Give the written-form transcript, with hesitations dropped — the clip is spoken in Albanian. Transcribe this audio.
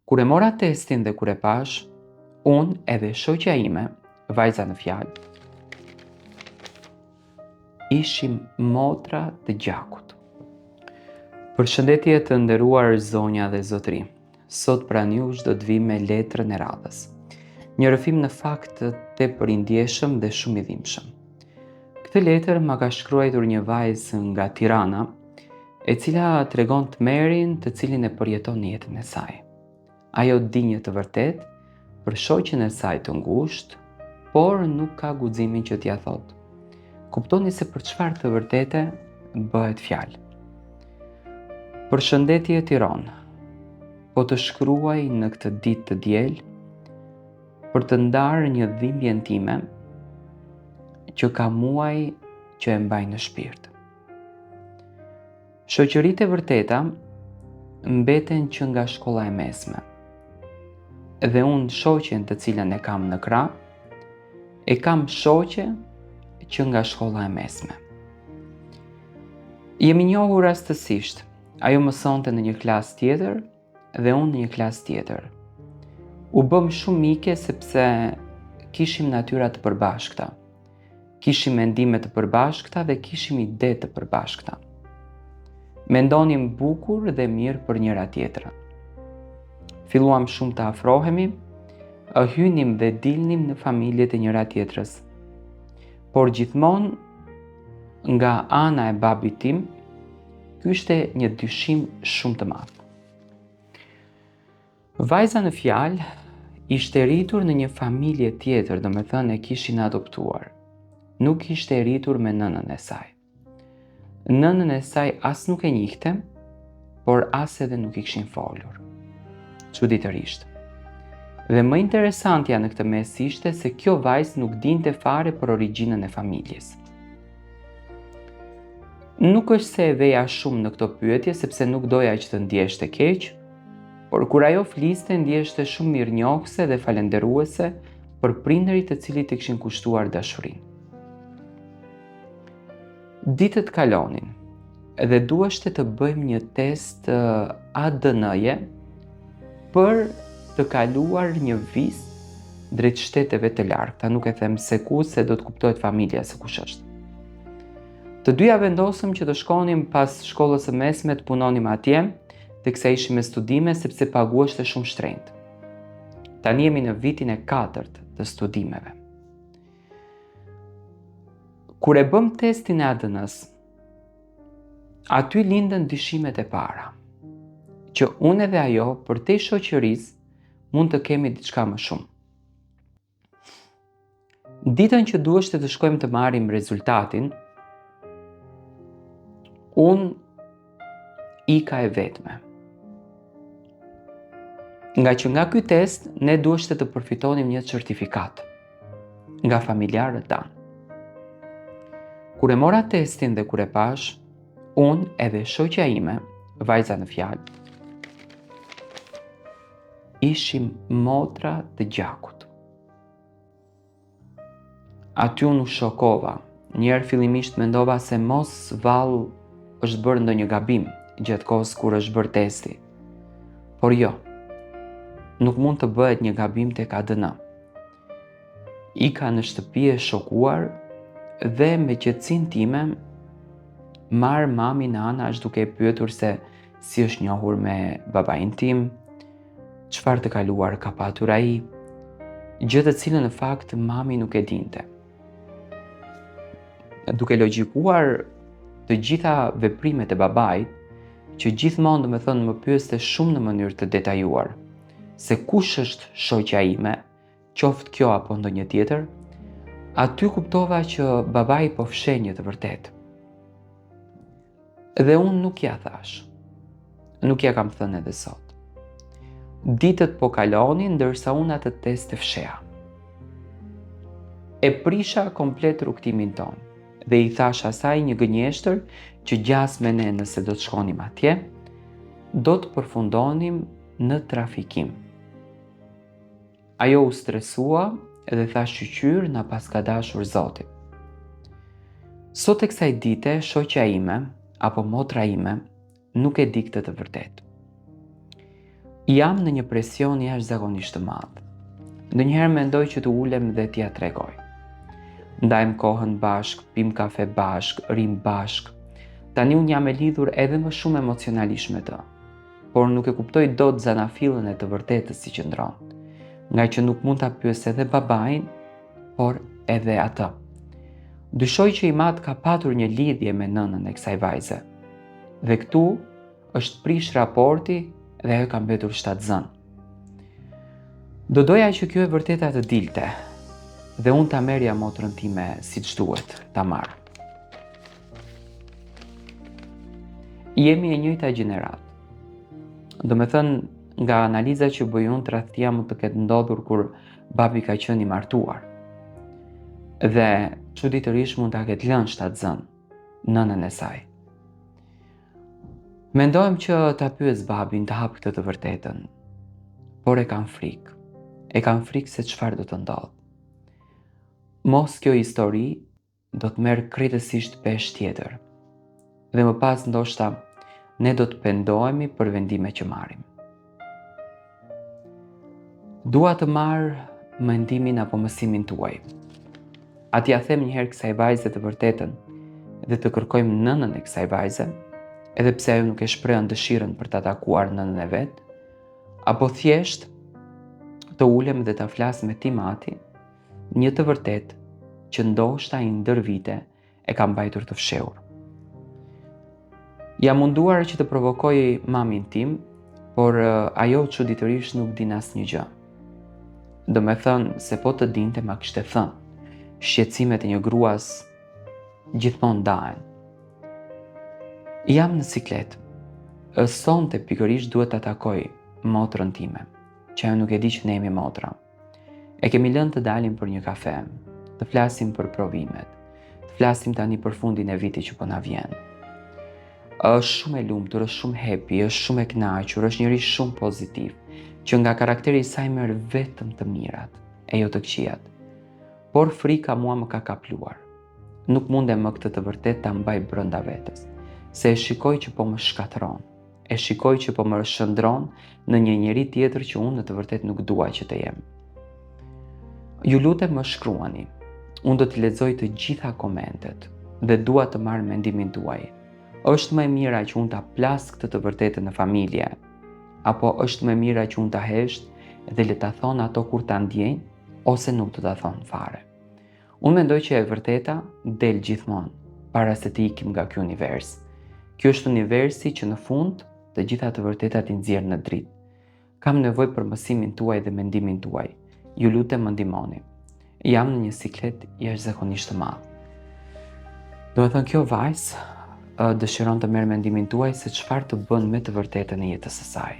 Kur e mora testin dhe kur e pash, unë edhe shoqja ime, vajza në fjalë, ishim motra të gjakut. Përshëndetje të nderuar zonja dhe zotri. Sot pranë jush do të vi me letrën e radhës. Një rrëfim në fakt tepër i ndjeshëm dhe shumë i dhimbshëm. Këtë letër ma ka shkruar një vajzë nga Tirana, e cila tregon tmerrin të cilin e përjeton në jetën e saj. Ajo di një të vërtet për shoqen e saj të ngushtë, por nuk ka guximin që t'ia thotë. Kuptoni se për çfarë të vërtete bëhet fjalë. Përshëndetje Tiranë. Po të shkruaj në këtë ditë të diel për të ndarë një dhimbjen time që ka muaj që e mbaj në shpirt. Shoqëritë e vërteta mbeten që nga shkolla e mesme. Dhe unë shoqen të cilën e kam në krah, e kam shoqe që nga shkolla e mesme. Jemi njohur rastësisht. Ajo mësonte në një klasë tjetër dhe unë në një klasë tjetër. U bëm shumë mike sepse kishim natyra të përbashkëta. Kishim mendime të përbashkëta dhe kishim ide të përbashkëta. Mendonim bukur dhe mirë për njëra tjetrën. Filluam shumë të afrohemi, hynim dhe dilnim në familjet e njëra tjetrës. Por gjithmonë nga ana e babit tim, ky ishte një dyshim shumë të madh. Vajza në fjalë ishte rritur në një familje tjetër, domethënë e kishin adoptuar. Nuk ishte rritur me nënën e saj. Nënën e saj as nuk e njihte, por as edhe nuk i kishin folur. Çuditërisht. Dhe më interesantja në këtë mes ishte se kjo vajzë nuk dinte fare për origjinën e familjes. Nuk është se e veja shumë në këto pyetje sepse nuk doja që të ndjeshte keq, por kur ajo fliste ndjeshte shumë mirënjohëse dhe falënderuese për prindërit të cilit i kishin kushtuar dashurinë. Ditët kalonin dhe duheshte të bëjmë një test ADN-je për të kaluar një vizë drejt shteteve të largëta. Nuk e them se ku, se do të kuptohet familja se kush është. Të dyja vendosëm që të shkonim pas shkollës së mesme të punonim atje, teksa ishim me studime sepse paguheshte shumë shtrenjtë. Tani jemi në vitin e 4 të studimeve. Kur e bëm testin e ADN-s, aty lindën dyshimet e para, që unë dhe ajo përtej shoqërisë mund të kemi diçka më shumë. Ditën që duheshte të shkojmë të marrim rezultatin, unë ika e vetme. Nga që nga ky test, ne duheshte të përfitonim një certifikat nga familjarët tanë. Kur e mora testin dhe kur e pash, unë edhe shoqja ime, vajza në fjalë, ishim motra të gjakut. Aty unë u shokova. Njerë fillimisht mendova se mos vallë është bërë ndonjë gabim gjatë kohës kur është bërë testi. Por jo, nuk mund të bëhet një gabim tek ADN. Ika në shtëpi e shokuar dhe me qetësinë time marr mamin në anash duke e pyetur se si është njohur me babain tim, çfarë të kaluar ka patur ai, gjë të cilën në fakt mami nuk e dinte. Duke logjikuar të gjitha veprimet e babait, që gjithmonë domethënë më pyeste shumë në mënyrë të detajuar, se kush është shoqja ime, qoftë kjo apo ndonjë tjetër, aty kuptova që babai po fsheh një të vërtetë. Dhe unë nuk ja thash. Nuk ja kam thënë edhe sot. Ditët po kalonin ndërsa unë atë test e fsheha. E prisha komplet rrugtimin tonë dhe i thash asaj një gënjeshtër që gjas me ne nëse do të shkonim atje, do të përfundonim në trafikim. Ajo u stresua dhe tha shqyr na pas ka dashur Zoti. Sot e kësaj dite, shoqja ime, apo motra ime, nuk e di këtë të vërtetë. Jam në një presion jashtëzakonisht të madh. Ndonjëherë mendoj që të ulem dhe t'ia tregoj. Ndajmë kohën bashk, pim kafe bashk, rim bashk. Tani unë jam e lidhur edhe më shumë emocionalisht me të, por nuk e kuptoj dot zanafillën e të vërtetës si qëndron, nga që nuk mund ta pyes edhe babain, por edhe atë. Dyshoj që i madh ka patur një lidhje me nënën e kësaj vajze. Dhe këtu është prish raporti dhe ajo ka mbetur shtatzën. Do doja që kjo e vërteta të dilte dhe unë ta merja motrën time siç duhet ta marr. Jemi e njëjta gjenerat. Do me thënë, nga analiza që bëj unë, tradhtia mund të ketë ndodhur kur babi ka qenë i martuar. Dhe çuditërisht mund ta ketë lënë shtatzën nënën e saj. Mendojmë që ta pyes babin të hap këtë të vërtetën, por e kam frikë. E kam frikë se çfarë do të ndodhë. Mos kjo histori do të merr krejtësisht pesh tjetër. Dhe më pas ndoshta ne do të pendohemi për vendime që marrim. Dua të marr mendimin apo mësimin tuaj. A t'ia them njëherë kësaj vajze të vërtetën dhe të kërkojmë nënën e kësaj vajze, edhe pse ajo nuk e shprehën dëshirën për ta takuar nënën e vet, apo thjesht të ulem dhe ta flas me Timati, një të vërtetë që ndoshta i ndër vite e ka mbajtur të fshehur. Jam munduar që të provokoj mamin tim, por ajo çuditërisht nuk din asnjë gjë. Do me thënë se po të dinte ma kishte thënë. Shqetësimet e një gruas gjithmonë ndahen. Jam në siklet. Sonte pikërisht duhet ta takoj motrën time, që ajo nuk e di që ne jemi motra. E kemi lënë të dalim për një kafe, të flasim për provimet, të flasim tani për fundin e vitit që po na vjen. Është shumë e lumtur, është shumë happy, është shumë e kënaqur, është njëri shumë pozitiv, që nga karakteri i saj merr vetëm të mirat, e jo të këqijat. Por frika mua më ka kapluar. Nuk mundem më këtë të vërtet ta mbaj brenda vetes, se e shikoj që po më shkatron, e shikoj që po më shndron në një njeri tjetër që unë në të vërtet nuk dua që të jem. Ju lutem më shkruani. Unë do t'i lexoj të gjitha komentet dhe dua të marr mendimin tuaj. Është më e mira që unë ta plas këtë të vërtetën në familje, apo është më e mira që unë ta hesht dhe le ta thon ato kur ta ndjejnë, ose nuk do ta thon fare. Unë mendoj që e vërteta del gjithmonë para se të ikim nga ky univers. Ky është universi që në fund të gjitha të vërtetat i nxjerr në dritë. Kam nevojë për mësimin tuaj dhe mendimin tuaj. Ju lutem më ndihmoni. Jam në një siklet jashtëzakonisht të madh. Do të thënë, kjo vajzë dëshiron të merr mendimin tuaj se çfarë të bën me të vërtetën e jetës së saj.